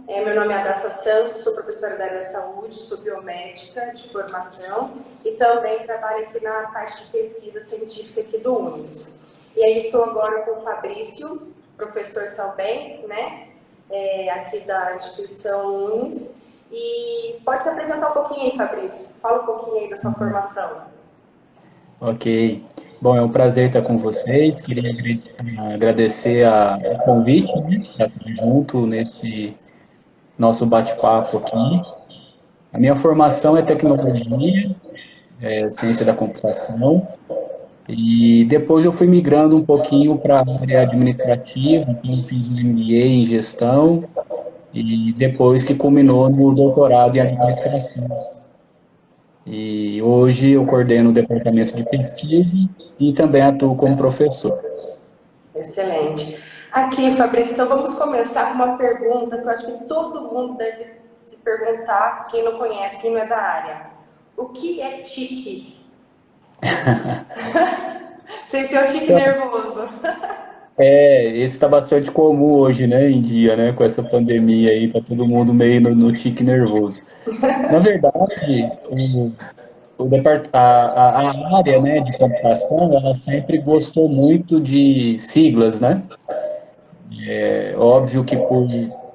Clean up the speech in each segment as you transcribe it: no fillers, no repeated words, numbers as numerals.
Meu nome é Adassa Santos, sou professora da área de saúde, sou biomédica de formação e também trabalho aqui na parte de pesquisa científica aqui do UNES. E aí estou agora com o Fabrício, professor também, né, aqui da instituição UNES. E pode se apresentar um pouquinho aí, Fabrício? Fala um pouquinho aí da sua formação. Ok. Bom, é um prazer estar com vocês. Queria agradecer o convite, né, para estar junto nesse nosso bate-papo aqui. A minha formação é tecnologia, ciência da computação, e depois eu fui migrando um pouquinho para a área administrativa, então eu fiz um MBA em gestão, e depois que culminou no doutorado em administração. E hoje eu coordeno o departamento de pesquisa e também atuo como professor. Excelente. Aqui, Fabrício, então vamos começar com uma pergunta que eu acho que todo mundo deve se perguntar, quem não conhece, quem não é da área. O que é tique? Sem ser o tique nervoso. Esse está bastante comum hoje, né, em dia, né, com essa pandemia aí, tá todo mundo meio no tique nervoso. Na verdade, a área, né, de computação, ela sempre gostou muito de siglas, né? É óbvio que por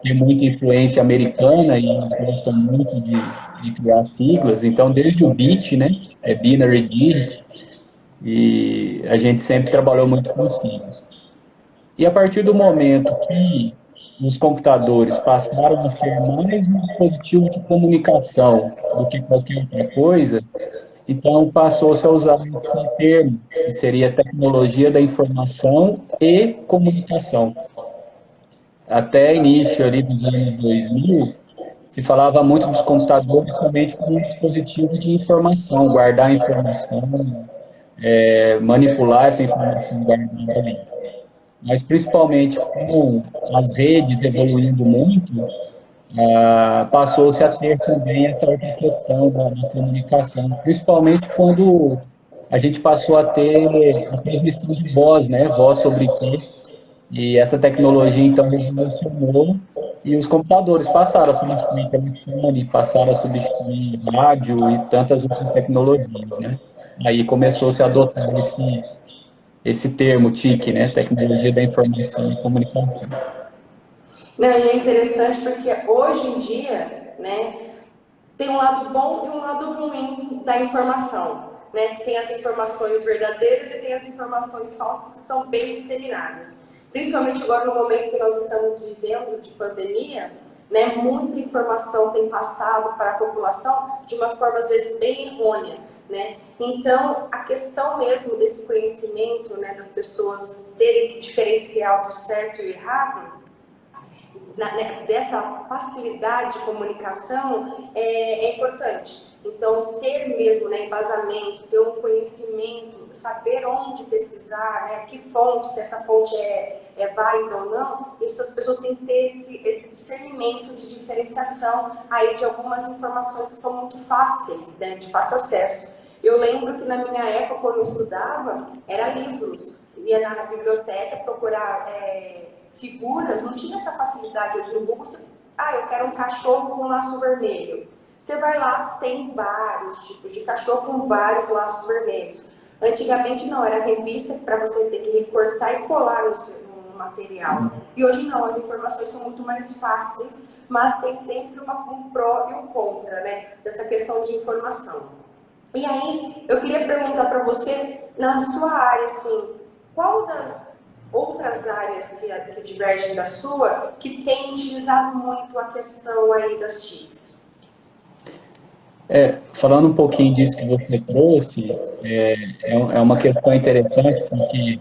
ter muita influência americana e eles gostam muito de criar siglas, então desde o bit, né, é binary digit, e a gente sempre trabalhou muito com siglas. E a partir do momento que os computadores passaram a ser mais um dispositivo de comunicação do que qualquer outra coisa, então passou-se a usar esse termo, que seria tecnologia da informação e comunicação. Até início ali dos anos 2000, se falava muito dos computadores somente como um dispositivo de informação, guardar informação, manipular essa informação guardada ali. Mas principalmente com as redes evoluindo muito, passou-se a ter também essa outra questão da comunicação, principalmente quando a gente passou a ter a transmissão de voz, né, voz sobre IP, e essa tecnologia então revolucionou e os computadores passaram a substituir telefone, passaram a substituir rádio e tantas outras tecnologias, né? Aí começou-se a adotar esse termo TIC, né, tecnologia da informação e comunicação. Não, e é interessante porque hoje em dia, né, tem um lado bom e um lado ruim da informação, né? Tem as informações verdadeiras e tem as informações falsas que são bem disseminadas. Principalmente agora no momento que nós estamos vivendo de pandemia, né? Muita informação tem passado para a população de uma forma às vezes bem errônea, né? Então, a questão mesmo desse conhecimento, né, das pessoas terem que diferenciar o certo e o errado, dessa facilidade de comunicação é importante. Então, ter mesmo, né, embasamento, ter um conhecimento, saber onde pesquisar, né, que fonte, se essa fonte é válida ou não, isso as pessoas têm que ter esse discernimento de diferenciação aí de algumas informações que são muito fáceis, né, de fácil acesso. Eu lembro que na minha época, quando eu estudava, era livros, ia na biblioteca procurar figuras, não tinha essa facilidade hoje no Google. Eu quero um cachorro com laço vermelho. Você vai lá, tem vários tipos de cachorro com vários laços vermelhos. Antigamente não, era revista para você ter que recortar e colar no material. E hoje não, as informações são muito mais fáceis, mas tem sempre um pró e um contra, né, dessa questão de informação. E aí, eu queria perguntar para você, na sua área, assim, qual das outras áreas que divergem da sua, que tem utilizado muito a questão aí das TICs? Falando um pouquinho disso que você trouxe, é uma questão interessante, porque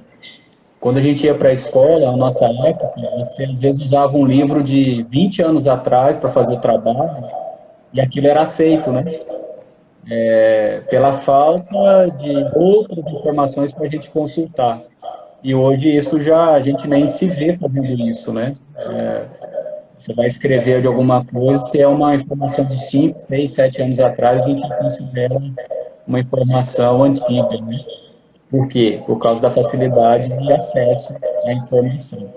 quando a gente ia para a escola, na nossa época, você às vezes usava um livro de 20 anos atrás para fazer o trabalho, e aquilo era aceito, né? Pela falta de outras informações para a gente consultar. E hoje isso já, a gente nem se vê fazendo isso, né? Você vai escrever de alguma coisa, se é uma informação de 5, 6, 7 anos atrás, a gente considera uma informação antiga, né? Por quê? Por causa da facilidade de acesso à informação.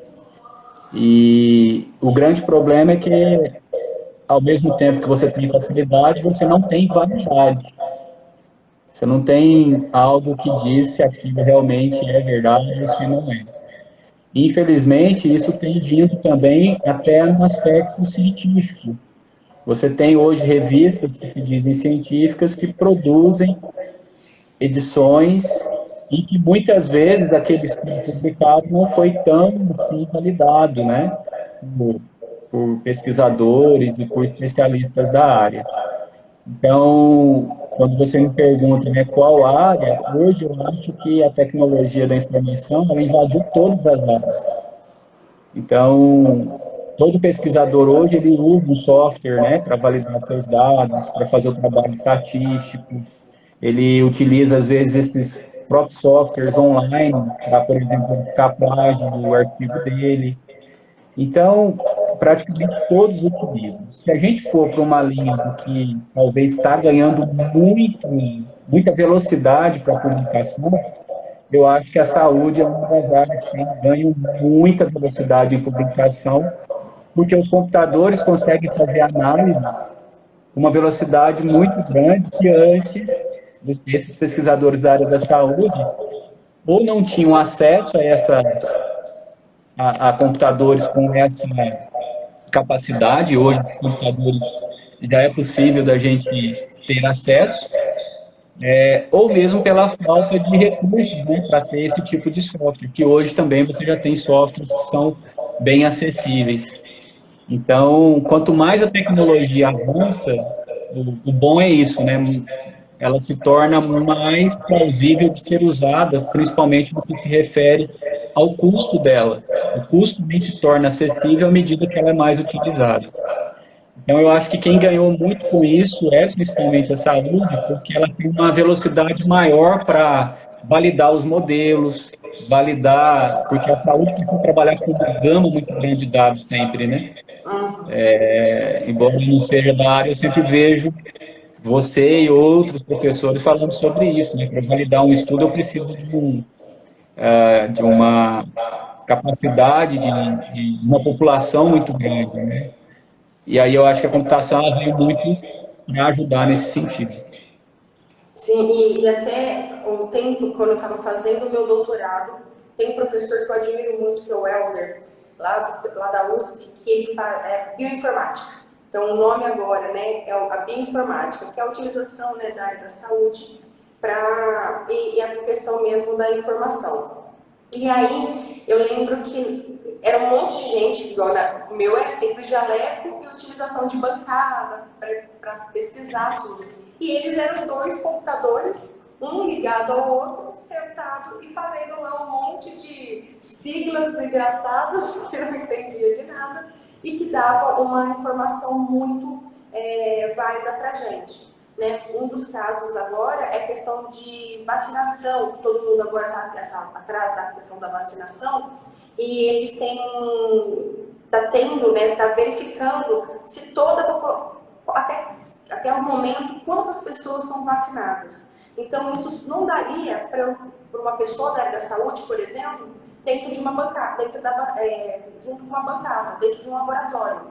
E o grande problema é que ao mesmo tempo que você tem facilidade, você não tem validade. Você não tem algo que diz se aquilo realmente é verdade ou se não é. Infelizmente, isso tem vindo também até no aspecto científico. Você tem hoje revistas que se dizem científicas que produzem edições e que muitas vezes aquele estudo publicado não foi tão assim validado, né, por, por pesquisadores e por especialistas da área. Então, quando você me pergunta, né, qual área, hoje eu acho que a tecnologia da informação ela invadiu todas as áreas. Então, todo pesquisador hoje ele usa um software, né, para validar seus dados, para fazer o trabalho estatístico. Ele utiliza às vezes esses próprios softwares online para, por exemplo, verificar a plágio do artigo dele. Então, praticamente todos utilizam. Se a gente for para uma linha do que talvez está ganhando muita velocidade para a comunicação, eu acho que a saúde é uma das áreas que tem ganho muita velocidade em publicação, porque os computadores conseguem fazer análises com uma velocidade muito grande que antes esses pesquisadores da área da saúde ou não tinham acesso a computadores com essa capacidade, hoje esses computadores já é possível da gente ter acesso, ou mesmo pela falta de recursos, né, para ter esse tipo de software, que hoje também você já tem softwares que são bem acessíveis. Então, quanto mais a tecnologia avança, o bom é isso, né? Ela se torna mais plausível de ser usada, principalmente no que se refere ao custo dela. O custo também se torna acessível à medida que ela é mais utilizada. Então, eu acho que quem ganhou muito com isso é principalmente a saúde, porque ela tem uma velocidade maior para validar os modelos, validar, porque a saúde precisa trabalhar com uma gama muito grande de dados sempre, né? Embora eu não seja da área, eu sempre vejo você e outros professores falando sobre isso, né? Para validar um estudo, eu preciso de uma capacidade de uma população muito grande, né? E aí eu acho que a computação ela veio muito para ajudar nesse sentido. Sim, e até um tempo, quando eu estava fazendo o meu doutorado, tem um professor que eu admiro muito, que é o Helder, lá da USP, que ele faz bioinformática. Então, o nome agora, né, é a bioinformática, que é a utilização, né, da área da saúde e a questão mesmo da informação. E aí, eu lembro que era um monte de gente, igual o meu era sempre jaleco e utilização de bancada para pesquisar tudo. E eles eram dois computadores, um ligado ao outro, sentado e fazendo lá um monte de siglas engraçadas, que eu não entendia de nada, e que dava uma informação muito válida para a gente. Né? Um dos casos agora é a questão de vacinação, que todo mundo agora está atrás da questão da vacinação, e eles está tendo, né, está verificando se até o momento, quantas pessoas são vacinadas. Então, isso não daria para uma pessoa da área da saúde, por exemplo, dentro de uma bancada, junto com uma bancada, dentro de um laboratório.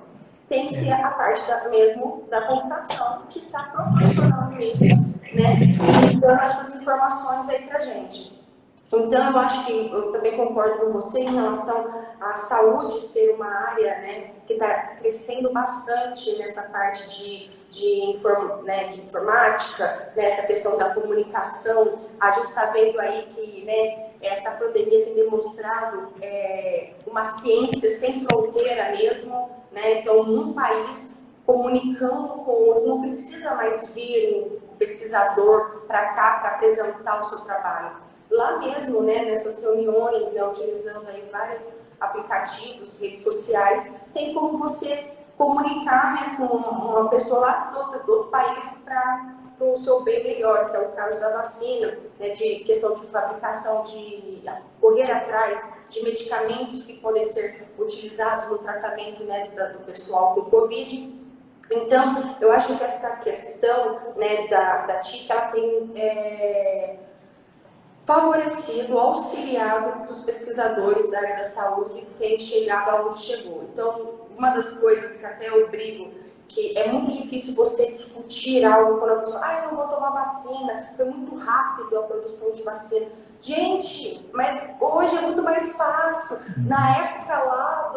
Tem que ser a parte mesmo da computação que está proporcionando isso, né? E dando essas informações aí para a gente. Então, eu acho que eu também concordo com você em relação à saúde ser uma área, né, que está crescendo bastante nessa parte de informática, nessa questão da comunicação. A gente está vendo aí que, né, essa pandemia tem demonstrado uma ciência sem fronteira mesmo, né? Então, um país comunicando com o outro, não precisa mais vir um pesquisador para cá para apresentar o seu trabalho. Lá mesmo, né, nessas reuniões, né, utilizando aí vários aplicativos, redes sociais, tem como você comunicar, né, com uma pessoa lá do outro país para o seu bem melhor, que é o caso da vacina, né, de questão de fabricação, de correr atrás de medicamentos que podem ser utilizados no tratamento, né, do pessoal com Covid. Então, eu acho que essa questão, né, da TIC, ela tem favorecido, auxiliado que os pesquisadores da área da saúde têm chegado aonde chegou. Então, uma das coisas que até eu brigo, que é muito difícil você discutir algo quando a pessoa, eu não vou tomar vacina, foi muito rápido a produção de vacina. Gente, mas hoje é muito mais fácil. Na época lá,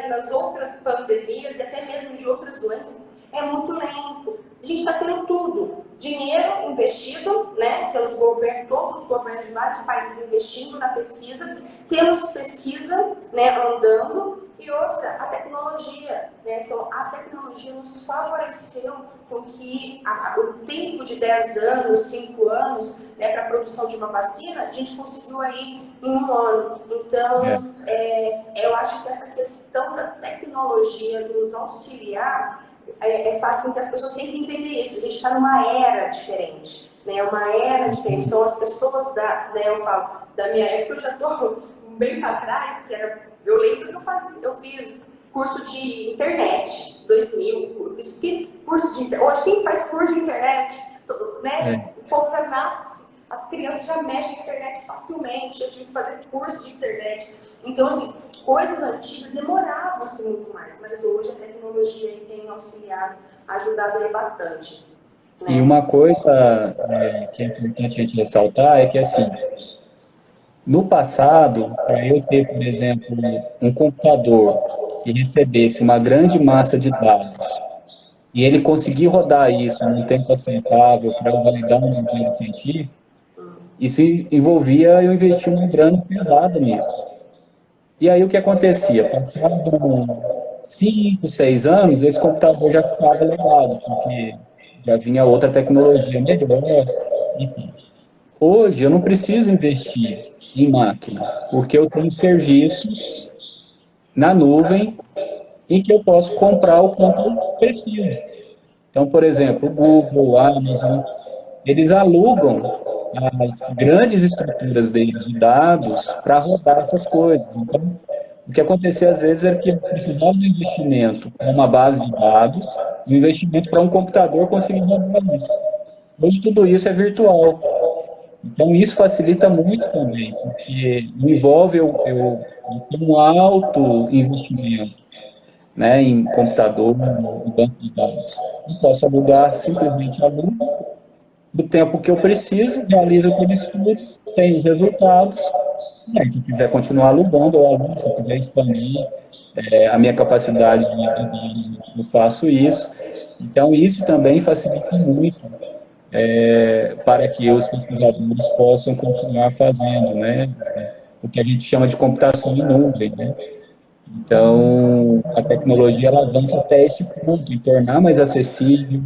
nas outras pandemias e até mesmo de outras doenças, é muito lento. A gente está tendo tudo. Dinheiro investido, né? Pelos governos, todos os governos de vários países investindo na pesquisa. Temos pesquisa, né, andando. E outra, a tecnologia, né? Então, a tecnologia nos favoreceu com que o tempo de 10 anos, 5 anos, né, para a produção de uma vacina, a gente conseguiu aí em 1 ano. Então, eu acho que essa questão da tecnologia nos auxiliar faz com que as pessoas tentem entender isso. A gente está numa era diferente, né? Uma era diferente. Então, as pessoas eu falo, da minha época, eu já estou bem para trás, eu lembro que eu fiz curso de internet, 2000, eu fiz curso de internet. Hoje, quem faz curso de internet, né? O povo já nasce, as crianças já mexem na internet facilmente, eu tive que fazer curso de internet. Então, assim, coisas antigas demoravam-se muito mais, mas hoje a tecnologia aí tem auxiliado, ajudado aí bastante. Né? E uma coisa que é importante a gente ressaltar é que, assim, no passado, para eu ter, por exemplo, um computador que recebesse uma grande massa de dados e ele conseguir rodar isso num tempo aceitável para eu validar um modelo científico, isso envolvia eu investir uma grana pesada nisso. E aí o que acontecia? Passado 5, 6 anos, esse computador já ficava legado, porque já vinha outra tecnologia melhor e tal. Hoje eu não preciso investir em máquina, porque eu tenho serviços na nuvem em que eu posso comprar o quanto eu preciso. Então, por exemplo, o Google, a Amazon, eles alugam as grandes estruturas deles de dados para rodar essas coisas. Então, o que acontecia às vezes era que eu precisava de investimento para uma base de dados, um investimento para um computador conseguir rodar isso. Hoje tudo isso é virtual. Então, isso facilita muito também, porque envolve eu ter um alto investimento, né, em computador, em banco de dados. Eu posso alugar simplesmente alugo do tempo que eu preciso, realizo aquele estudo, tenho os resultados, e aí, se eu quiser continuar alugando, eu alugo, se eu quiser expandir a minha capacidade de dados, eu faço isso. Então, isso também facilita muito para que os pesquisadores possam continuar fazendo, né? O que a gente chama de computação em nuvem, né? Então, a tecnologia ela avança até esse ponto, em tornar mais acessível,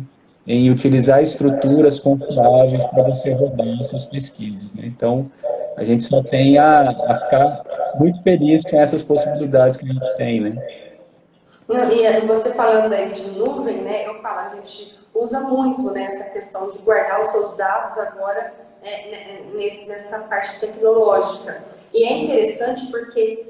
em utilizar estruturas confiáveis para você rodar as suas pesquisas, né? Então, a gente só tem a ficar muito feliz com essas possibilidades que a gente tem, né? Não, e você falando aí de nuvem, né? Eu falo, a gente usa muito, né, essa questão de guardar os seus dados agora nessa parte tecnológica. E é interessante porque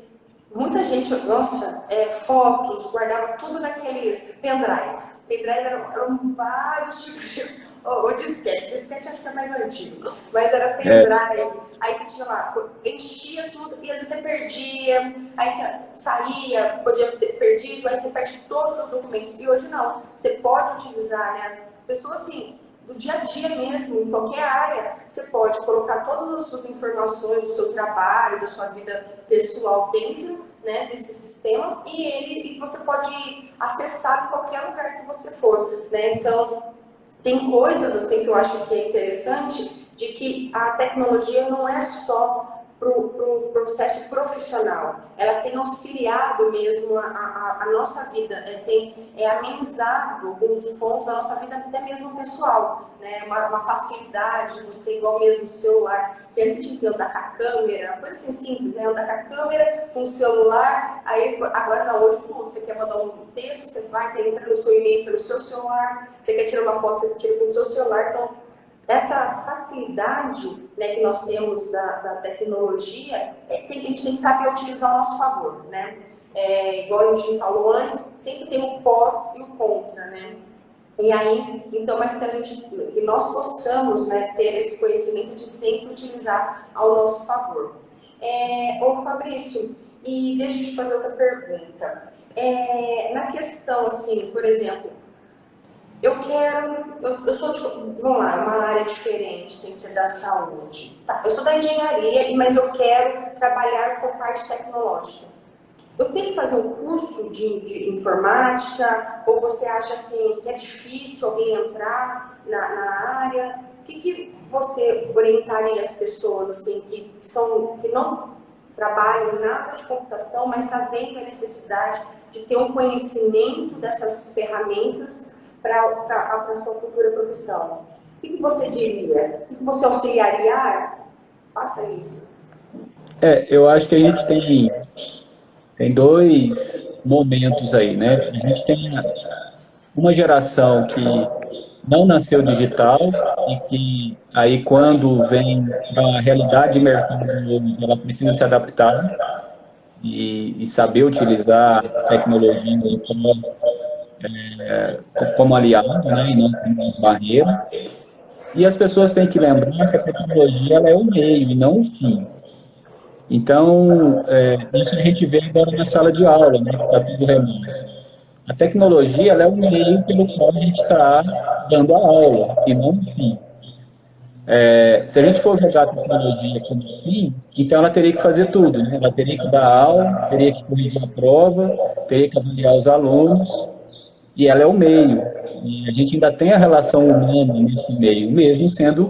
muita gente, nossa, fotos, guardava tudo naqueles pendrive. Pendrive eram vários tipos de. O disquete acho que é mais antigo, mas era pendrive. Aí você tinha lá, enchia tudo e às vezes você perdia, aí você saía, podia ter perdido, aí você perde todos os documentos. E hoje não, você pode utilizar, né? As pessoas assim, do dia a dia mesmo, em qualquer área, você pode colocar todas as suas informações do seu trabalho, da sua vida pessoal dentro, né, desse sistema e você pode acessar em qualquer lugar que você for, né? Então, tem coisas assim que eu acho que é interessante, de que a tecnologia não é só para o processo profissional, ela tem auxiliado mesmo a nossa vida, tem amenizado alguns pontos da nossa vida, até mesmo pessoal, né? Uma facilidade, você igual mesmo o celular, que antes tinha que andar com a câmera, coisa assim simples, né? Andar com a câmera, com o celular, aí agora não, hoje tudo, você quer mandar um texto, você entra no seu e-mail pelo seu celular, você quer tirar uma foto, você tira pelo seu celular, então essa facilidade, né, que nós temos da tecnologia, a gente tem que saber utilizar ao nosso favor, né? Igual a gente falou antes, sempre tem o pós e o contra, né? E aí, então, mas que nós possamos, né, ter esse conhecimento de sempre utilizar ao nosso favor. Ô Fabrício, e deixa eu te fazer outra pergunta. Na questão, assim, por exemplo, eu sou de, vamos lá, uma área diferente, sem ser da saúde. Tá, eu sou da engenharia, mas eu quero trabalhar com parte tecnológica. Eu tenho que fazer um curso de informática? Ou você acha assim que é difícil alguém entrar na área? O que você orientaria as pessoas assim que não trabalham nada de computação, mas está vendo a necessidade de ter um conhecimento dessas ferramentas para a sua futura profissão? O que você diria? O que você auxiliaria? Faça isso. Eu acho que a gente tem dois momentos aí, né? A gente tem uma geração que não nasceu digital e que aí quando vem a realidade de mercado, ela precisa se adaptar e saber utilizar a tecnologia como aliado, né, e não como barreira. E as pessoas têm que lembrar que a tecnologia ela é o meio e não o fim. Então, isso a gente vê agora na sala de aula, né, que está tudo remoto. A tecnologia ela é o meio pelo qual a gente está dando a aula e não o fim. Se a gente for jogar a tecnologia como fim, então ela teria que fazer tudo, né? Ela teria que dar aula, teria que corrigir a prova, teria que avaliar os alunos, e ela é o meio. E a gente ainda tem a relação humana nesse meio, mesmo sendo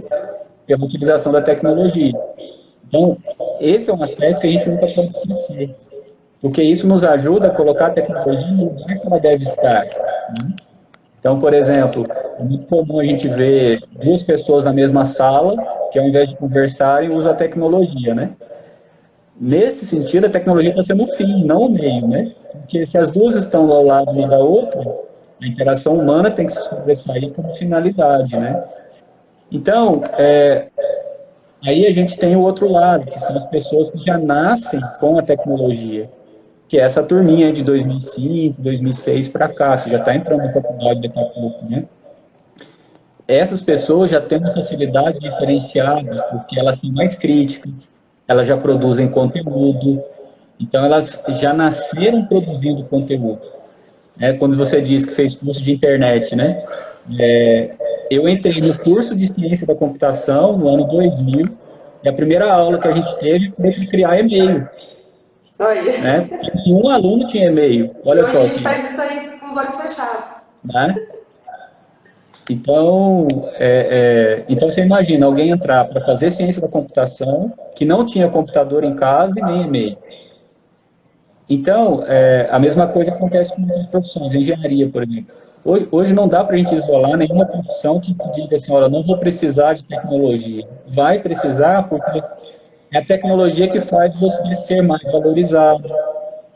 pela utilização da tecnologia. Então, esse é um aspecto que a gente nunca pode esquecer, porque isso nos ajuda a colocar a tecnologia no lugar que ela deve estar, né? Então, por exemplo, é muito comum a gente ver duas pessoas na mesma sala, que ao invés de conversarem, usam a tecnologia, né? Nesse sentido, a tecnologia está sendo o fim, não o meio, né? Porque se as duas estão ao lado uma da outra, a interação humana tem que se sobressair como finalidade, né? Então, aí a gente tem o outro lado, que são as pessoas que já nascem com a tecnologia, que é essa turminha de 2005, 2006 para cá, que já está entrando na faculdade daqui a pouco, né? Essas pessoas já têm uma facilidade diferenciada, porque elas são mais críticas, elas já produzem conteúdo, então elas já nasceram produzindo conteúdo. Quando você diz que fez curso de internet, né? Eu entrei no curso de ciência da computação no ano 2000, e a primeira aula que a gente teve foi para criar e-mail. Olha. Né? E um aluno tinha e-mail. E Olha hoje a só gente que, faz isso aí com os olhos fechados. né? Então, então você imagina alguém entrar para fazer ciência da computação que não tinha computador em casa e nem e-mail. Então, a mesma coisa acontece com outras profissões, engenharia, por exemplo. Hoje não dá para a gente isolar nenhuma profissão que se diga assim, olha, não vou precisar de tecnologia. Vai precisar porque é a tecnologia que faz você ser mais valorizado,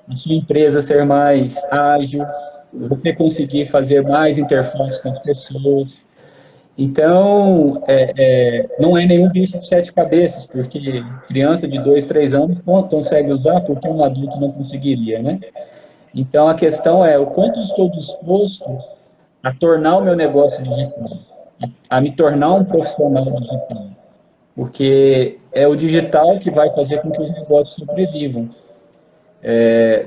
a sua empresa ser mais ágil, você conseguir fazer mais interface com as pessoas. Então, não é nenhum bicho de sete cabeças, porque criança de 2, 3 anos consegue usar, porque um adulto não conseguiria, né? Então, a questão é o quanto eu estou disposto a tornar o meu negócio digital, a me tornar um profissional digital, porque é o digital que vai fazer com que os negócios sobrevivam.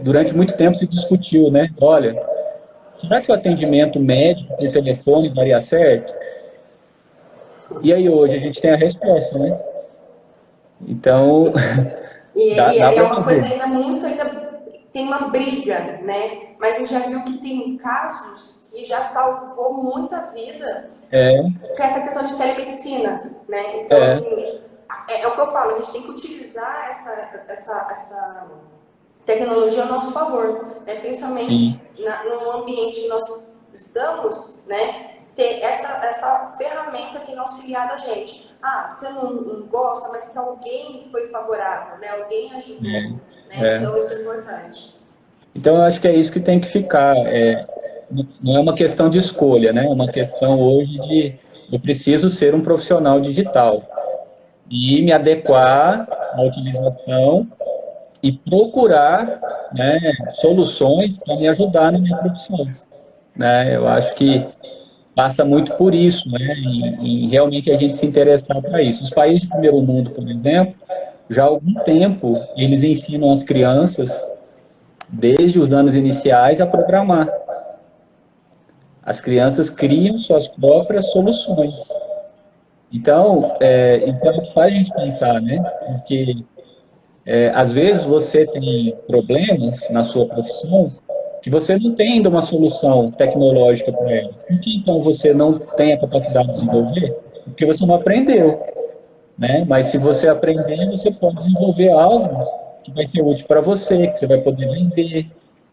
Durante muito tempo se discutiu, né? Olha, será que o atendimento médico por telefone daria certo? E aí hoje a gente tem a resposta, né? Então, dá É para uma coisa fazer. ainda tem uma briga, né? Mas a gente já viu que tem casos que já salvou muita vida com essa questão de telemedicina, né? Então, É, assim, é o que eu falo, a gente tem que utilizar essa tecnologia ao nosso favor, né? Principalmente sim, no ambiente que nós estamos, né? Ter essa ferramenta tem auxiliado a gente. Ah, você não gosta, mas para alguém foi favorável, né? Alguém ajudou, né? é. Então isso é importante. Então, eu acho que é isso que tem que ficar. Não é uma questão de escolha, né? É uma questão hoje de eu preciso ser um profissional digital e me adequar à utilização e procurar, né, soluções para me ajudar na minha profissão, né? Eu acho que passa muito por isso, né? E realmente a gente se interessar para isso. Os países de primeiro mundo, por exemplo, já há algum tempo eles ensinam as crianças, desde os anos iniciais, a programar. As crianças criam suas próprias soluções. Então, isso é o que faz a gente pensar, né? Porque, às vezes, você tem problemas na sua profissão que você não tem ainda uma solução tecnológica para ela. Por que, então, você não tem a capacidade de desenvolver? Porque você não aprendeu, né? Mas se você aprender, você pode desenvolver algo que vai ser útil para você, que você vai poder vender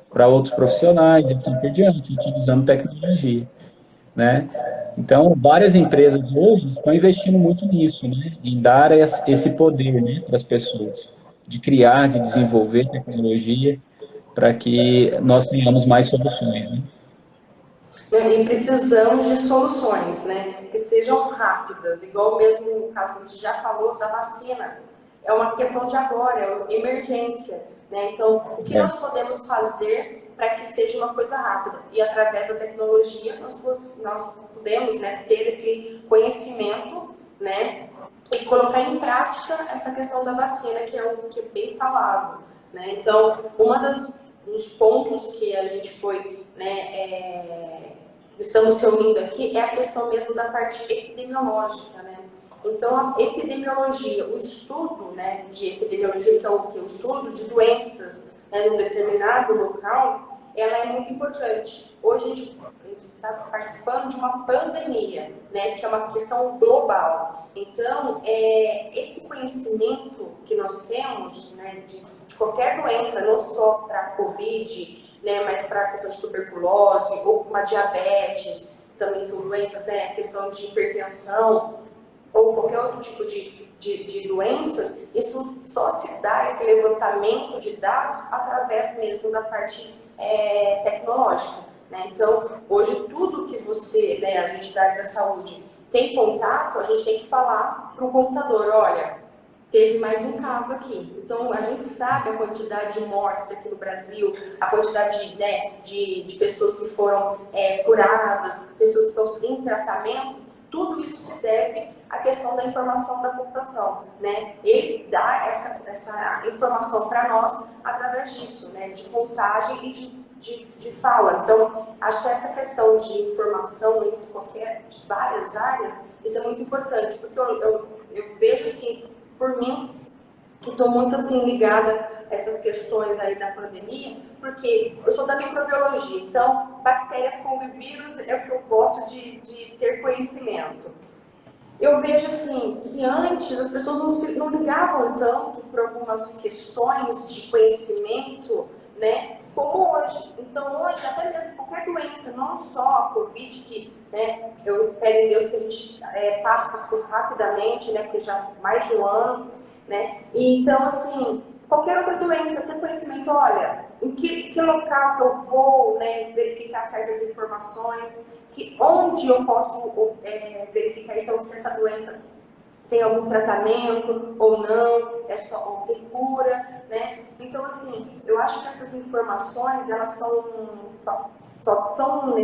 para outros profissionais, e assim por diante, utilizando tecnologia, né? Então, várias empresas hoje estão investindo muito nisso, né? Em dar esse poder, né, para as pessoas, de criar, de desenvolver tecnologia para que nós tenhamos mais soluções, né? E precisamos de soluções, né? Que sejam rápidas, igual mesmo o caso que a gente já falou da vacina. É uma questão de agora, é uma emergência, né? Então, o que nós podemos fazer para que seja uma coisa rápida? E através da tecnologia nós podemos, né, ter esse conhecimento, né? E colocar em prática essa questão da vacina, que é o que é bem falado, né? Então, dos pontos que a gente foi, né, estamos reunindo aqui é a questão mesmo da parte epidemiológica, né? Então, a epidemiologia, o estudo, né, de epidemiologia, que é o que? O estudo de doenças, né, num determinado local, ela é muito importante. Hoje a gente está participando de uma pandemia, né, que é uma questão global. Então, esse conhecimento que nós temos, né, de qualquer doença, não só para a Covid, né, mas para a questão de tuberculose ou uma diabetes, que também são doenças, né, questão de hipertensão ou qualquer outro tipo de doenças, isso só se dá, esse levantamento de dados, através mesmo da parte tecnológica, né? Então, hoje, tudo que você, né, a gente da área da saúde, tem contato, a gente tem que falar para o computador, olha, teve mais um caso aqui. Então, a gente sabe a quantidade de mortes aqui no Brasil, a quantidade, né, de pessoas que foram curadas, pessoas que estão em tratamento. Tudo isso se deve à questão da informação da computação, né? Ele dá essa informação para nós através disso, né? De contagem e de fala. Então, acho que essa questão de informação de várias áreas, isso é muito importante, porque eu vejo, assim, por mim, que estou muito, assim, ligada a essas questões aí da pandemia, porque eu sou da microbiologia, então bactéria, fungo e vírus é o que eu gosto de ter conhecimento. Eu vejo, assim, que antes as pessoas não ligavam tanto para algumas questões de conhecimento, né, como hoje. Então, hoje, até mesmo qualquer doença, não só a Covid, que, né, eu espero em Deus que a gente passe isso rapidamente, né, porque já há mais de um ano, né, e então, assim, qualquer outra doença, ter conhecimento, olha, em que local que eu vou, né, verificar certas informações, onde eu posso verificar, então, se essa doença tem algum tratamento ou não, ou tem cura, né? Então, assim, eu acho que essas informações, elas só são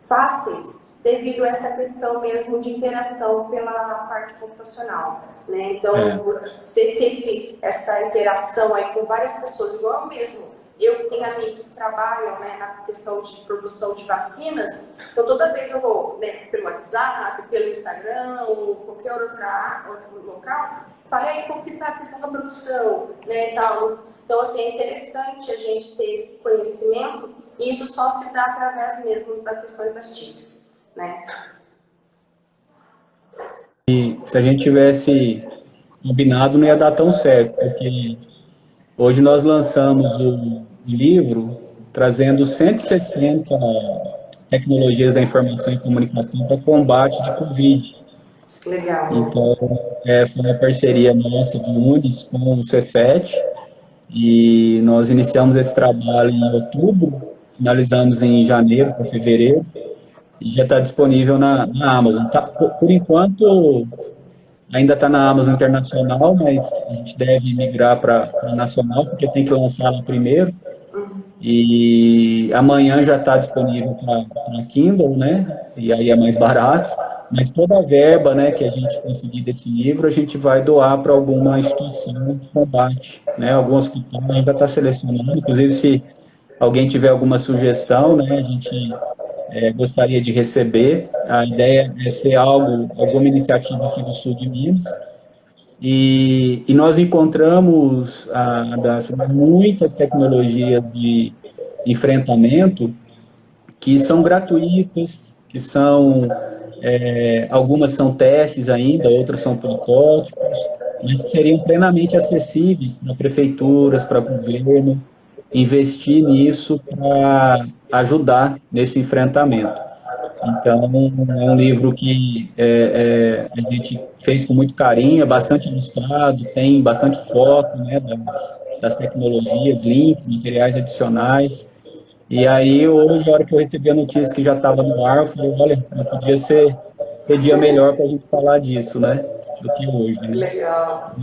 fáceis devido a essa questão mesmo de interação pela parte computacional, né? Então, você ter essa interação aí com várias pessoas, igual eu mesmo. Eu que tenho amigos que trabalham, né, na questão de produção de vacinas, então toda vez eu vou, né, pelo WhatsApp, pelo Instagram ou qualquer outro local, falei aí como que está a questão da produção, né, tal. Então, assim, é interessante a gente ter esse conhecimento e isso só se dá através mesmo das questões das TICs, né. E se a gente tivesse combinado, não ia dar tão certo, porque hoje nós lançamos o livro trazendo 160 tecnologias da informação e comunicação para combate de Covid. Legal. Então, foi uma parceria nossa do Unis com o Cefet, e nós iniciamos esse trabalho em outubro, finalizamos em janeiro para fevereiro, e já está disponível na Amazon. Por enquanto, ainda está na Amazon Internacional, mas a gente deve migrar para a Nacional, porque tem que lançar lá primeiro. E amanhã já está disponível para Kindle, né? E aí é mais barato. Mas toda a verba, né, que a gente conseguir desse livro, a gente vai doar para alguma instituição de combate, né? Algum hospital ainda está selecionando. Inclusive, se alguém tiver alguma sugestão, né, a gente gostaria de receber. A ideia é ser alguma iniciativa aqui do sul de Minas. E nós encontramos muitas tecnologias de enfrentamento que são gratuitas, algumas são testes ainda, outras são protótipos, mas que seriam plenamente acessíveis para prefeituras, para governo, investir nisso para ajudar nesse enfrentamento. Então, é um livro que a gente fez com muito carinho, é bastante ilustrado, tem bastante foto, né, das tecnologias, links, materiais adicionais. E aí, hoje, a hora que eu recebi a notícia que já estava no ar, eu falei, olha, não podia ser dia melhor para a gente falar disso, né, do que hoje, né? Legal.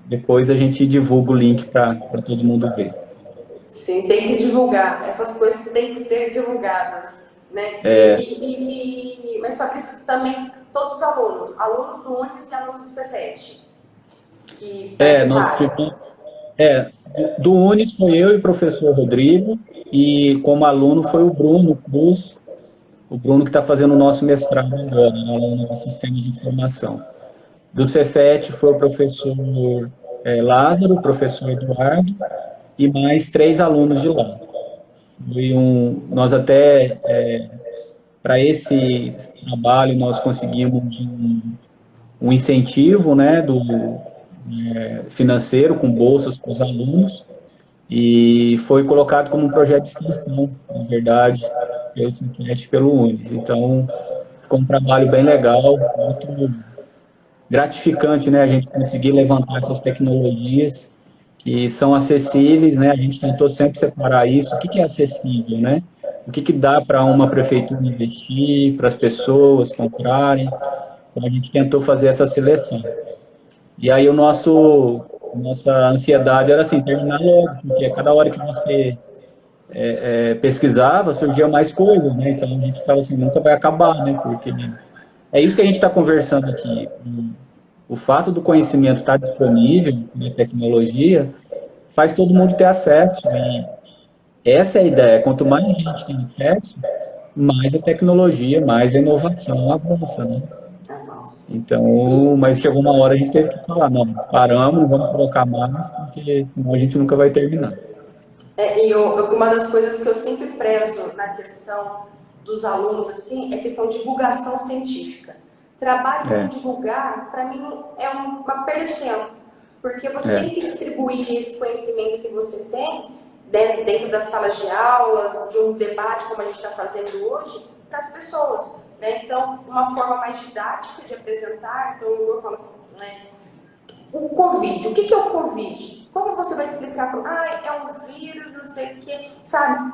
Depois a gente divulga o link para todo mundo ver. Sim, tem que divulgar. Essas coisas têm que ser divulgadas, né? Mas, Fabrício, também todos os alunos do Unis e alunos do Cefet, que participaram. Do Unis foi eu e o professor Rodrigo, e como aluno foi o Bruno Cruz, o Bruno que está fazendo o nosso mestrado agora, aluno de Sistemas de Informação. Do Cefet foi o professor Lázaro, o professor Eduardo, e mais 3 alunos de lá. Nós até, para esse trabalho, nós conseguimos um incentivo, né, financeiro, com bolsas para os alunos, e foi colocado como um projeto de extensão, na verdade, pelo Cefet e pelo Unis. Então, ficou um trabalho bem legal, muito gratificante, né, a gente conseguir levantar essas tecnologias que são acessíveis, né, a gente tentou sempre separar isso, o que é acessível, né, o que dá para uma prefeitura investir, para as pessoas comprarem, então a gente tentou fazer essa seleção. E aí nossa ansiedade era assim, terminar logo, porque a cada hora que você pesquisava, surgia mais coisas, né, então a gente ficava assim, nunca vai acabar, né, porque é isso que a gente está conversando aqui. O fato do conhecimento estar disponível na tecnologia faz todo mundo ter acesso. E essa é a ideia. Quanto mais gente tem acesso, mais a tecnologia, mais a inovação avança, né? Então, mas chegou uma hora a gente teve que falar, não, paramos, não vamos colocar mais, porque senão a gente nunca vai terminar. Uma das coisas que eu sempre prezo na questão dos alunos, assim, é a questão de divulgação científica. Trabalho sem divulgar, para mim, é uma perda de tempo. Porque você tem que distribuir esse conhecimento que você tem dentro das salas de aulas, de um debate como a gente está fazendo hoje, para as pessoas, né? Então, uma forma mais didática de apresentar, então eu falo assim, né? O Covid, o que é o Covid? Como você vai explicar para é um vírus, não sei o que, sabe?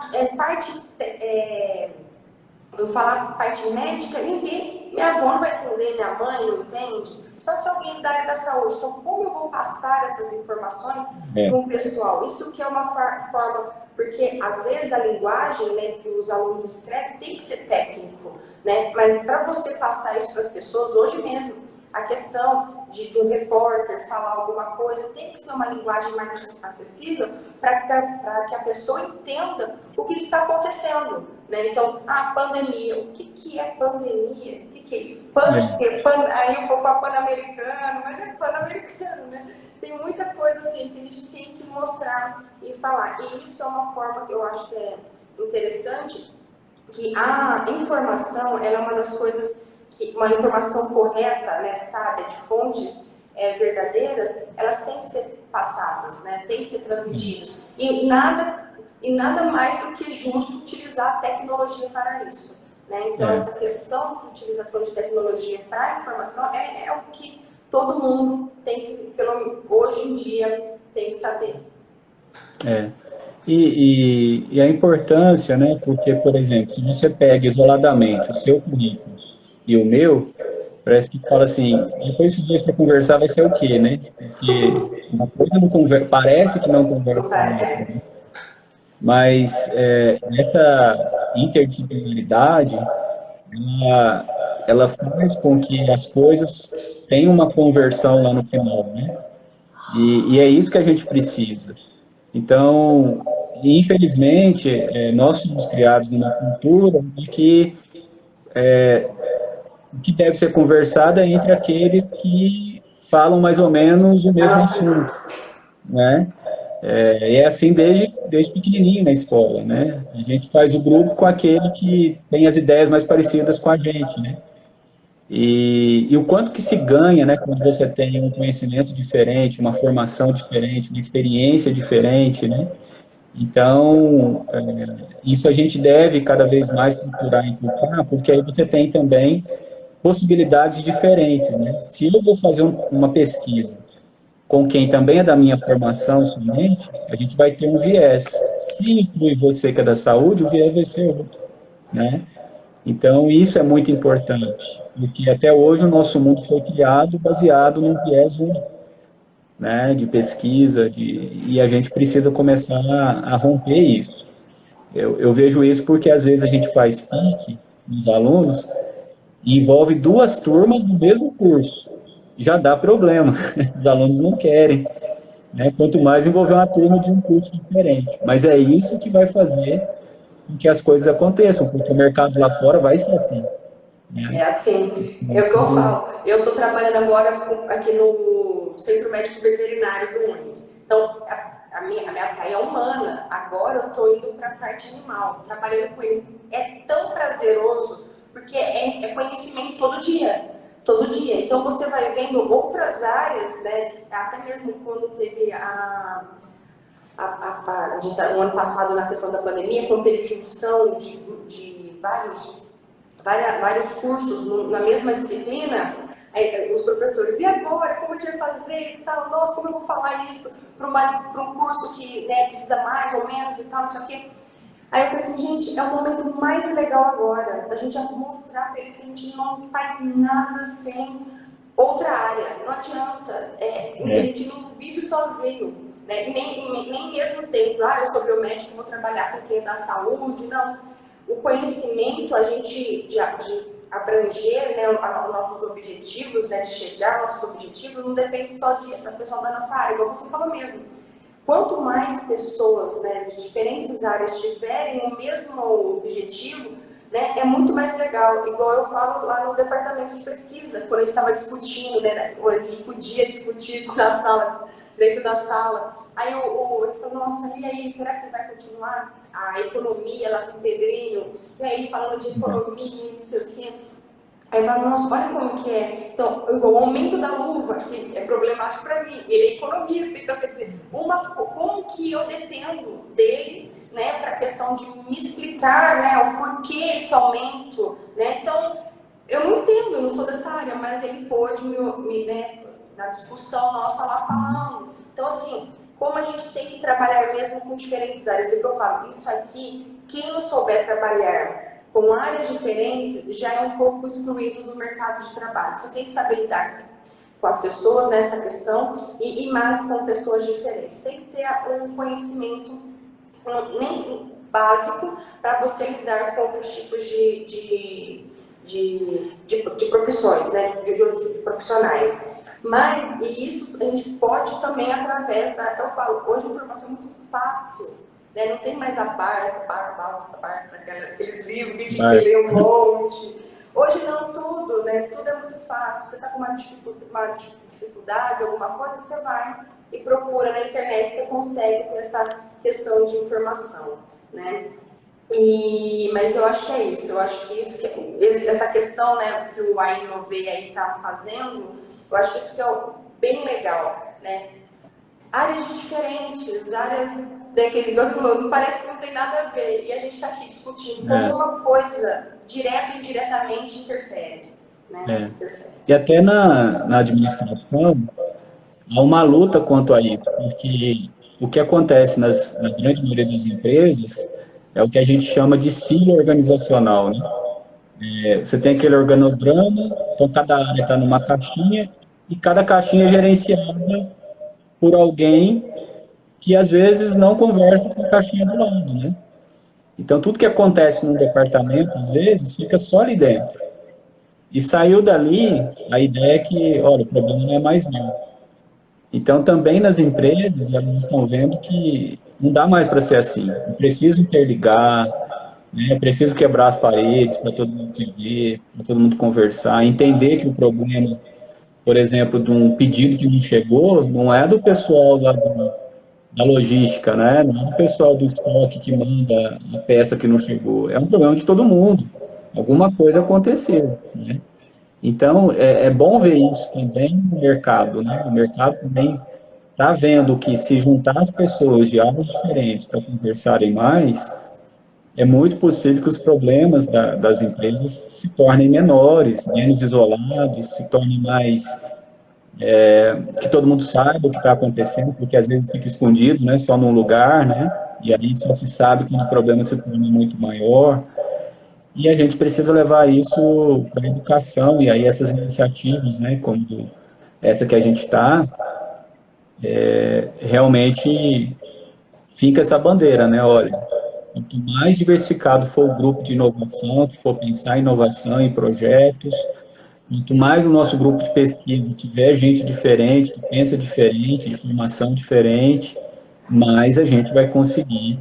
Eu falar parte médica, minha avó não vai entender, minha mãe não entende, só se alguém da área da saúde. Então, como eu vou passar essas informações para o pessoal? Isso que é uma forma, porque às vezes a linguagem, né, que os alunos escrevem tem que ser técnico, né? Mas para você passar isso para as pessoas, hoje mesmo, a questão de um repórter falar alguma coisa tem que ser uma linguagem mais acessível para que a pessoa entenda o que está acontecendo, né? Então, a pandemia, o que é pandemia? O que é isso? Aí um pouco a pan-americano, mas é pan-americano, né? Tem muita coisa assim que a gente tem que mostrar e falar. E isso é uma forma que eu acho que é interessante, que a informação ela é uma das coisas que uma informação correta, né, sábia, de fontes verdadeiras, elas têm que ser passadas, né, têm que ser transmitidas. E nada mais do que justo utilizar a tecnologia para isso, né? Então, essa questão de utilização de tecnologia para a informação é o que todo mundo tem que, hoje em dia, tem que saber. E a importância, né, porque, por exemplo, se você pega isoladamente o seu currículo e o meu, parece que fala assim, depois esses dois para conversar vai ser o quê, né? Porque uma coisa não conversa, parece que não conversa com a outra, né? Mas essa interdisciplinaridade, ela faz com que as coisas tenham uma conversão lá no final, né? E é isso que a gente precisa. Então, E, infelizmente, nós somos criados numa cultura em que o que deve ser conversado é entre aqueles que falam mais ou menos o A mesmo nossa. assunto, né? E é assim desde pequenininho na escola, né? A gente faz o grupo com aquele que tem as ideias mais parecidas com a gente, né? E o quanto que se ganha, né, quando você tem um conhecimento diferente, uma formação diferente, uma experiência diferente, né? Então, isso a gente deve cada vez mais procurar inculcar, porque aí você tem também possibilidades diferentes, né? Se eu vou fazer uma pesquisa com quem também é da minha formação somente, a gente vai ter um viés. Se inclui você que é da saúde, o viés vai ser outro, né? Então, isso é muito importante, porque até hoje o nosso mundo foi criado baseado num viés único, né, de pesquisa, e a gente precisa começar a romper isso. Eu vejo isso porque às vezes a gente faz pique nos alunos e envolve duas turmas do mesmo curso. Já dá problema, os alunos não querem, né? Quanto mais envolver uma turma de um curso diferente. Mas é isso que vai fazer com que as coisas aconteçam, porque o mercado lá fora vai ser assim, É né? assim, é o que eu falo. Eu estou trabalhando agora aqui no Centro Médico Veterinário do UNES. Então, a minha praia é humana. Agora eu estou indo para a parte animal, trabalhando com eles. É tão prazeroso, porque é conhecimento todo dia. Todo dia. Então, você vai vendo outras áreas, né? Até mesmo quando teve no ano passado, na questão da pandemia, quando teve junção de vários cursos na mesma disciplina, aí, os professores, e agora, como a gente vai fazer e tal? Nossa, como eu vou falar isso para um curso que, né, precisa mais ou menos e tal, não sei o quê. Aí eu falei assim, gente, é o momento mais legal agora, da gente já mostrar para eles que a gente não faz nada sem outra área, não adianta, a gente não vive sozinho, né? Nem mesmo dentro, eu sou biomédico, vou trabalhar com quem é da saúde, não. O conhecimento, a gente de abranger, né, os nossos objetivos, né, de chegar aos nossos objetivos, não depende só da pessoa da nossa área, igual você falou mesmo. Quanto mais pessoas, né, de diferentes áreas tiverem o mesmo objetivo, né, é muito mais legal. Igual eu falo lá no departamento de pesquisa, quando a gente estava discutindo, né, quando a gente podia discutir na sala, dentro da sala. Aí eu falei, nossa, e aí, será que vai continuar a economia lá com o Pedrinho? E aí, falando de economia, não sei o quê. Aí eu falo, nossa, olha como que é. Então, o aumento da luva, que é problemático para mim, ele é economista, então quer dizer, como que eu dependo dele, né, para a questão de me explicar, né, o porquê esse aumento, né? Então, eu não entendo, eu não sou dessa área, mas ele pôde né, na discussão nossa lá falando. Então, assim, como a gente tem que trabalhar mesmo com diferentes áreas, e que eu falo, isso aqui, quem não souber trabalhar com áreas diferentes, já é um pouco excluído do mercado de trabalho. Você tem que saber lidar com as pessoas nessa questão e mais com pessoas diferentes. Tem que ter um conhecimento nem básico para você lidar com outros tipos de profissões, né? de profissionais. Mas isso a gente pode também através da... Eu falo, hoje a informação é muito fácil. Né? Não tem mais a Barça, aqueles livros que tinha que ler um monte. Hoje não, tudo, né? Tudo é muito fácil. Você está com uma dificuldade, alguma coisa, você vai e procura na internet, você consegue ter essa questão de informação, né? Mas eu acho que é isso. Eu acho que essa questão, né, que o Ainovei aí está fazendo, eu acho que isso que é bem legal, né? Áreas diferentes, áreas daquele negócio, não parece que não tem nada a ver. E a gente está aqui discutindo como uma coisa, direta e indiretamente, interfere. Né? Interfere. E até na administração, há uma luta quanto a isso, porque o que acontece na grande maioria das empresas é o que a gente chama de silo organizacional, né? Você tem aquele organograma, então cada área está numa caixinha, e cada caixinha é gerenciada por alguém que às vezes não conversa com a caixinha do lado, né? Então, tudo que acontece num departamento, às vezes, fica só ali dentro. E saiu dali, a ideia é que, olha, o problema não é mais meu. Então, também nas empresas, elas estão vendo que não dá mais para ser assim. Precisa interligar, né? Preciso quebrar as paredes para todo mundo se ver, para todo mundo conversar, entender que o problema, por exemplo, de um pedido que não chegou, não é do pessoal da logística, né? Não é do pessoal do estoque que manda a peça que não chegou. É um problema de todo mundo. Alguma coisa aconteceu, né? Então, é bom ver isso também no mercado, né? O mercado também está vendo que se juntar as pessoas de áreas diferentes para conversarem mais, é muito possível que os problemas das empresas se tornem menores, menos isolados, se tornem mais, que todo mundo saiba o que está acontecendo, porque às vezes fica escondido, né, só num lugar, né, e aí só se sabe que o problema se torna muito maior, e a gente precisa levar isso para a educação, e aí essas iniciativas, né, como essa que a gente está, realmente fica essa bandeira, né, olha, quanto mais diversificado for o grupo de inovação, que for pensar em inovação em projetos, quanto mais o nosso grupo de pesquisa tiver gente diferente, que pensa diferente, de formação diferente, mais a gente vai conseguir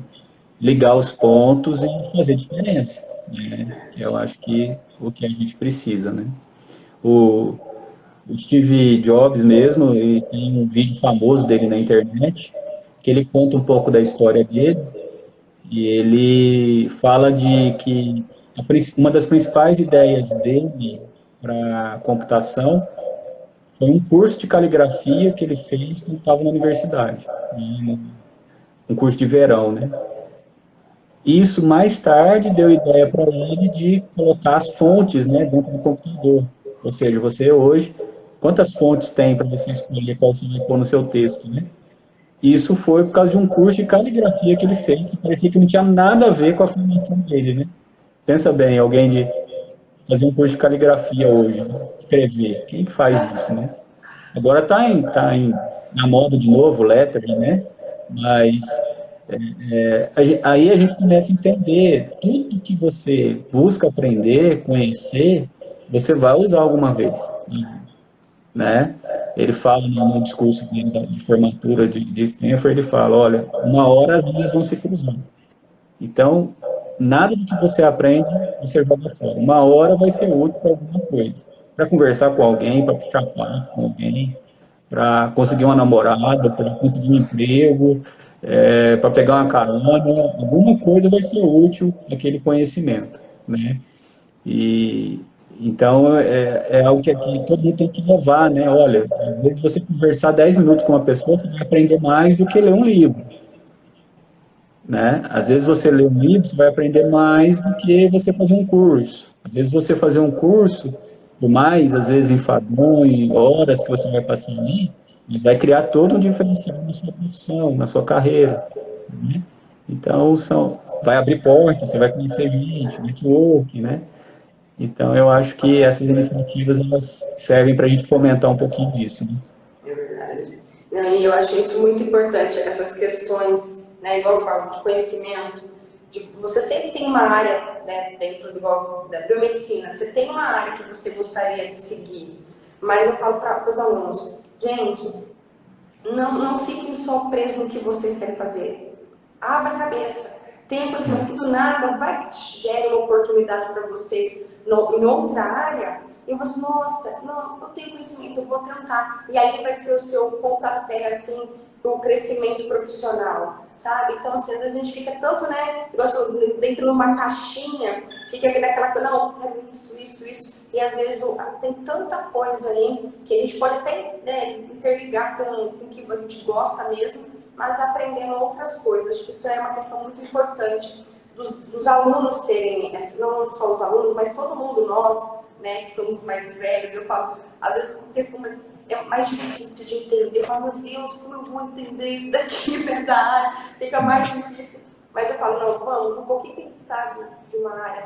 ligar os pontos e fazer diferença, né? Eu acho que o que a gente precisa, né? O, o Steve Jobs mesmo, ele tem um vídeo famoso dele na internet, que ele conta um pouco da história dele, e ele fala de que uma das principais ideias dele para computação foi um curso de caligrafia que ele fez quando estava na universidade, né, um curso de verão, né? Isso mais tarde deu ideia para ele de colocar as fontes, né, dentro do computador. Ou seja, você hoje, quantas fontes tem para você escolher qual você vai pôr no seu texto, né? Isso foi por causa de um curso de caligrafia que ele fez, que parecia que não tinha nada a ver com a formação dele, né? Pensa bem, alguém de fazer um curso de caligrafia hoje, né? Escrever. Quem que faz isso, né? Agora na moda de novo, lettering, né? Mas aí a gente começa a entender tudo que você busca aprender, conhecer, você vai usar alguma vez, né? Ele fala no discurso dele de formatura de Stanford, ele fala, olha, uma hora as linhas vão se cruzar. Então, nada do que você aprende, você joga fora. Uma hora vai ser útil para alguma coisa. Para conversar com alguém, para puxar papo com alguém, para conseguir uma namorada, para conseguir um emprego, para pegar uma carona, alguma coisa vai ser útil aquele conhecimento, né? E então é algo que aqui todo mundo tem que levar, né? Olha, às vezes você conversar 10 minutos com uma pessoa, você vai aprender mais do que ler um livro, né? Às vezes você lê um livro, você vai aprender mais do que você fazer um curso. Às vezes você fazer um curso, por mais, às vezes, enfadonho, horas que você vai passar ali, mas vai criar todo um diferencial na sua profissão, na sua carreira, né? Então, vai abrir portas, você vai conhecer gente, network, né? Então, eu acho que essas iniciativas, elas servem para a gente fomentar um pouquinho disso, né? É verdade. Não, e eu acho isso muito importante, essas questões, né, igual eu falo, de conhecimento. Você sempre tem uma área, né, dentro da biomedicina, você tem uma área que você gostaria de seguir. Mas eu falo para os alunos, gente, não fiquem só presos no que vocês querem fazer. Abra a cabeça. Tenha conhecimento que do nada vai que gere uma oportunidade para vocês em outra área. E você, nossa, não, eu tenho conhecimento, eu vou tentar. E aí vai ser o seu pontapé, assim, para o crescimento profissional, sabe? Então, assim, às vezes a gente fica tanto, né, dentro de uma caixinha, fica naquela coisa, não, eu quero isso. E às vezes tem tanta coisa aí que a gente pode até, né, interligar com o que a gente gosta mesmo, mas aprendendo outras coisas. Acho que isso é uma questão muito importante dos alunos terem, não só os alunos, mas todo mundo, nós, né, que somos mais velhos, eu falo, às vezes a questão é mais difícil de entender. Eu falo, meu Deus, como eu vou entender isso daqui, né, da área? Fica mais difícil. Mas eu falo, não, vamos, um pouquinho que a gente sabe de uma área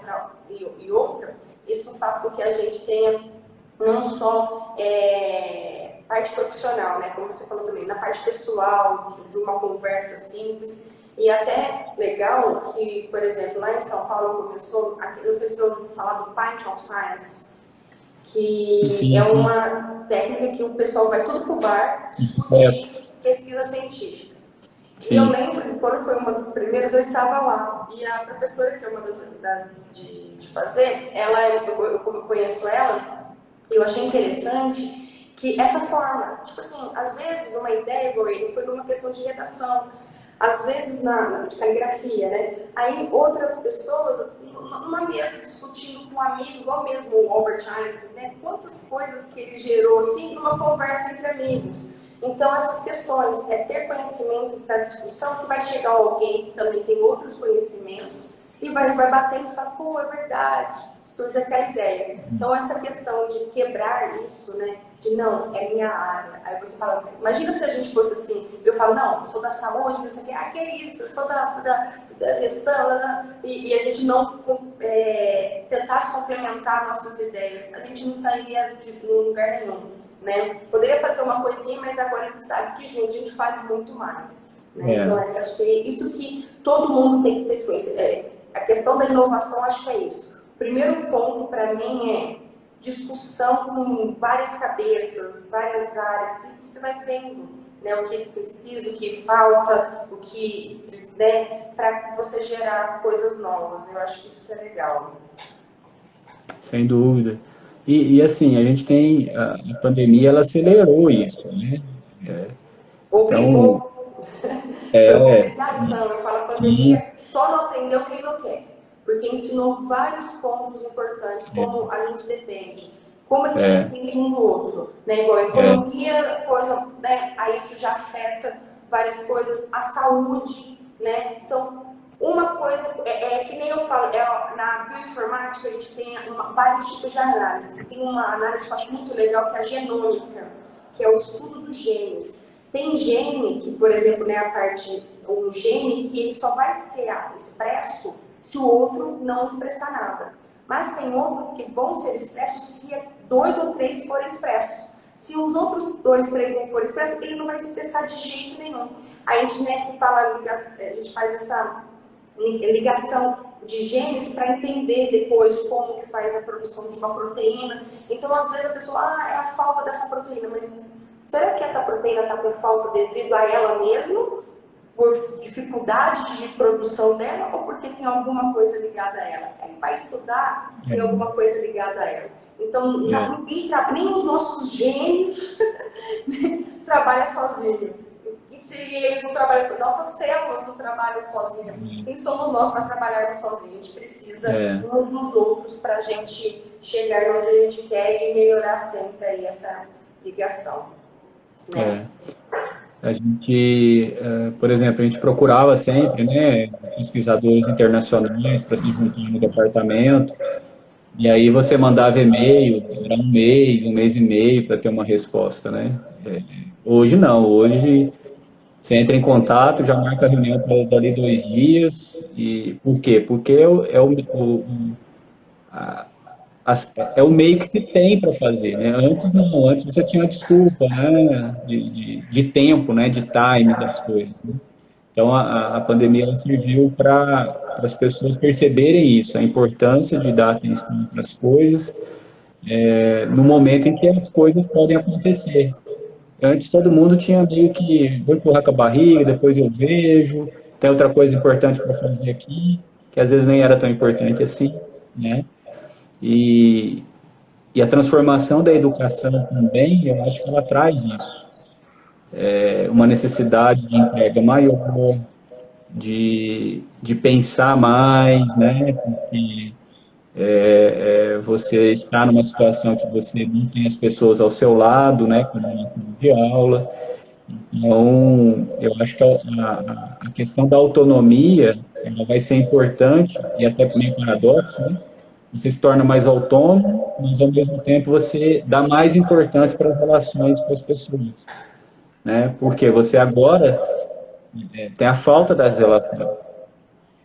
e outra, isso faz com que a gente tenha não só parte profissional, né, como você falou também, na parte pessoal, de uma conversa simples. E até legal que, por exemplo, lá em São Paulo começou, aqui, não sei se vocês ouviram falar do Pint of Science, que Sim, é sim. uma técnica que o pessoal vai tudo pro bar, discute de pesquisa científica. Sim. E eu lembro que quando foi uma das primeiras, eu estava lá. E a professora, que é uma de fazer, eu conheço ela, eu achei interessante que essa forma, tipo assim, às vezes uma ideia, igual ele, foi numa questão de redação, às vezes de caligrafia, né? Aí outras pessoas, numa mesa discutindo com um amigo, igual mesmo o Albert Einstein, né? Quantas coisas que ele gerou, assim, numa conversa entre amigos. Então, essas questões, ter conhecimento para discussão, que vai chegar alguém que também tem outros conhecimentos e vai batendo e fala, pô, é verdade, surge aquela ideia. Então, essa questão de quebrar isso, né, de não, é minha área. Aí você fala, imagina se a gente fosse assim, eu falo, não, eu sou da saúde, não sei o quê, que é isso, eu sou da gestão, e a gente não tentasse complementar nossas ideias, a gente não sairia de lugar nenhum. Né? Poderia fazer uma coisinha, mas agora a gente sabe que juntos a gente faz muito mais. Né? Então, acho que é isso que todo mundo tem que ter conhecimento. A questão da inovação, acho que é isso. O primeiro ponto, para mim, é discussão com várias cabeças, várias áreas, que você vai vendo, né? O que precisa, o que falta, o que, né? Para você gerar coisas novas. Eu acho que isso que é legal. Sem dúvida. E assim, a gente tem, a pandemia, ela acelerou isso, né? Então, Obrigou. Foi uma obrigação. Eu falo, a sim, pandemia só não atendeu quem não quer. Porque ensinou vários pontos importantes, como a gente depende. Como a gente depende um do outro. Né? Igual a economia, coisa, né? Aí isso já afeta várias coisas. A saúde, né? Então, uma coisa, que nem eu falo, na bioinformática a gente tem vários tipos de análise. Tem uma análise que eu acho muito legal, que é a genômica, que é o estudo dos genes. Tem gene que, por exemplo, né, um gene que ele só vai ser expresso se o outro não expressar nada. Mas tem outros que vão ser expressos se 2 ou 3 forem expressos. Se os outros 2, 3 não forem expressos, ele não vai expressar de jeito nenhum. A gente, né, que fala, a gente faz essa ligação de genes para entender depois como que faz a produção de uma proteína. Então, às vezes a pessoa, é a falta dessa proteína, mas será que essa proteína está com falta devido a ela mesma, por dificuldade de produção dela, ou porque tem alguma coisa ligada a ela? Aí vai estudar, tem alguma coisa ligada a ela. Então, nem os nossos genes trabalham sozinhos. E se eles não trabalham sozinhos, nossas células não trabalham sozinhas. Quem somos nós para trabalharmos sozinhos? A gente precisa uns dos outros para a gente chegar onde a gente quer e melhorar sempre aí essa ligação. Né? A gente, por exemplo, a gente procurava sempre, né, pesquisadores internacionais para se juntar no departamento, e aí você mandava e-mail, era um mês e meio para ter uma resposta, né? Hoje não, hoje você entra em contato, já marca a reunião para dali 2 dias, e por quê? Porque é o meio que se tem para fazer, né? Antes não, antes você tinha uma desculpa, né? De tempo, né? De time das coisas. Né? Então a pandemia ela serviu para as pessoas perceberem isso, a importância de dar atenção para as coisas no momento em que as coisas podem acontecer. Antes todo mundo tinha meio que vou empurrar com a barriga, depois eu vejo, tem outra coisa importante para fazer aqui, que às vezes nem era tão importante assim, né? E, e a transformação da educação também, eu acho que ela traz isso. Uma necessidade de entrega maior, de pensar mais, né? Porque você está numa situação que você não tem as pessoas ao seu lado, né? Como na sala de aula. Então, eu acho que a questão da autonomia, ela vai ser importante, e até meio paradoxo, né? Você se torna mais autônomo, mas ao mesmo tempo você dá mais importância para as relações com as pessoas, né? Porque você agora tem a falta das relações.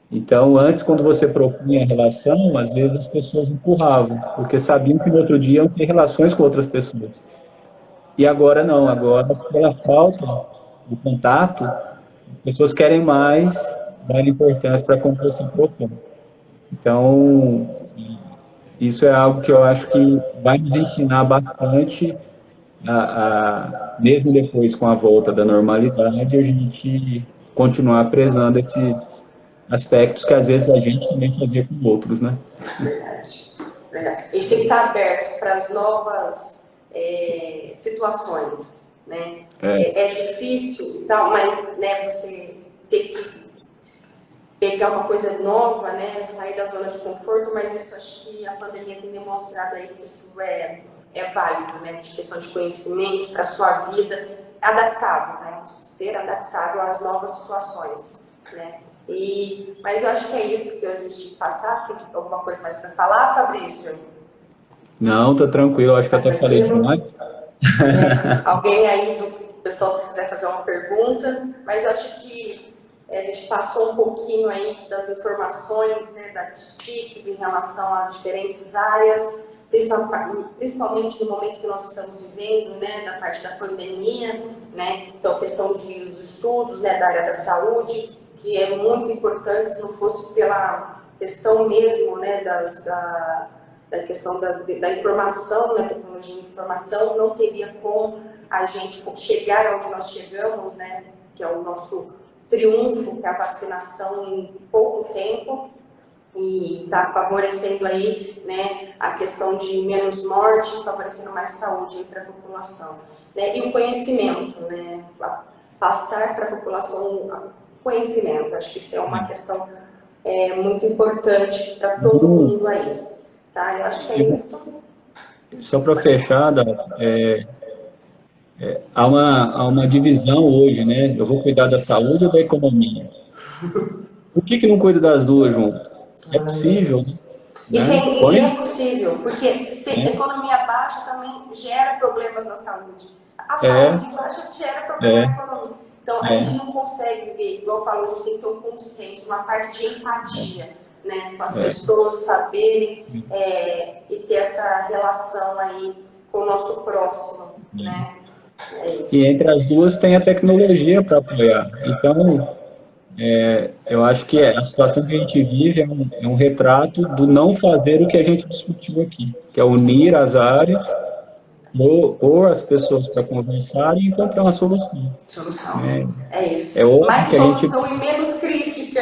Então, antes, quando você propunha a relação, às vezes as pessoas empurravam, porque sabiam que no outro dia iam ter relações com outras pessoas. E agora não, agora, pela falta do contato, as pessoas querem mais dar importância para como você propõe. Então, isso é algo que eu acho que vai nos ensinar bastante mesmo depois com a volta da normalidade, a gente continuar prezando esses aspectos que às vezes a gente também fazia com outros, né? Verdade, verdade. A gente tem que estar aberto para as novas situações, né? É difícil e tal, mas né, você tem que pegar uma coisa nova, né, sair da zona de conforto, mas isso acho que a pandemia tem demonstrado aí que isso é válido, né, de questão de conhecimento para a sua vida, adaptável, né, ser adaptável às novas situações, né. Mas eu acho que é isso que a gente passasse. Tem alguma coisa mais para falar, Fabrício? Não, tá tranquilo, acho que Tá até falei tranquilo? demais. Alguém aí do pessoal, se quiser fazer uma pergunta, mas eu acho que a gente passou um pouquinho aí das informações, né, das TICs em relação às diferentes áreas, principalmente no momento que nós estamos vivendo, né, da parte da pandemia, né, então a questão dos estudos, né, da área da saúde, que é muito importante. Se não fosse pela questão mesmo, né, da questão da informação, da tecnologia de informação, não teria como a gente chegar onde nós chegamos, né, que é o nosso triunfo, que é a vacinação em pouco tempo, e está favorecendo aí, né, a questão de menos morte, favorecendo mais saúde para a população, né, e o conhecimento, né, passar para a população conhecimento. Acho que isso é uma questão muito importante para todo mundo aí, tá? Eu acho que é isso. Só para fechar, há uma divisão hoje, né? Eu vou cuidar da saúde ou da economia? Por que não cuida das duas juntas? É Ai, meu possível, Deus. né? E é possível, porque se economia baixa também gera problemas na saúde. A saúde baixa gera problema na economia. Então, a gente não consegue ver, igual eu falo, a gente tem que ter um consenso, uma parte de empatia, né, com as pessoas saberem e ter essa relação aí com o nosso próximo, né? É isso. E entre as duas tem a tecnologia para apoiar. Então, eu acho que a situação que a gente vive é um retrato do não fazer o que a gente discutiu aqui, que é unir as áreas, pôr as pessoas para conversar e encontrar uma solução. Solução. É isso. É óbvio Mais que a gente solução e menos crítica.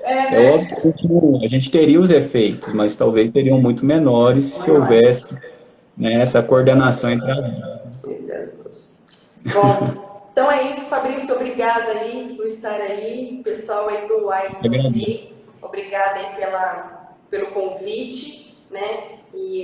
É óbvio que a gente teria os efeitos, mas talvez seriam muito menores se Maiores. houvesse, né, essa coordenação entre as áreas. Bom, então é isso, Fabrício. Obrigada aí por estar aí. Pessoal aí do Agradeço. Inovei, obrigada aí pelo convite, né? E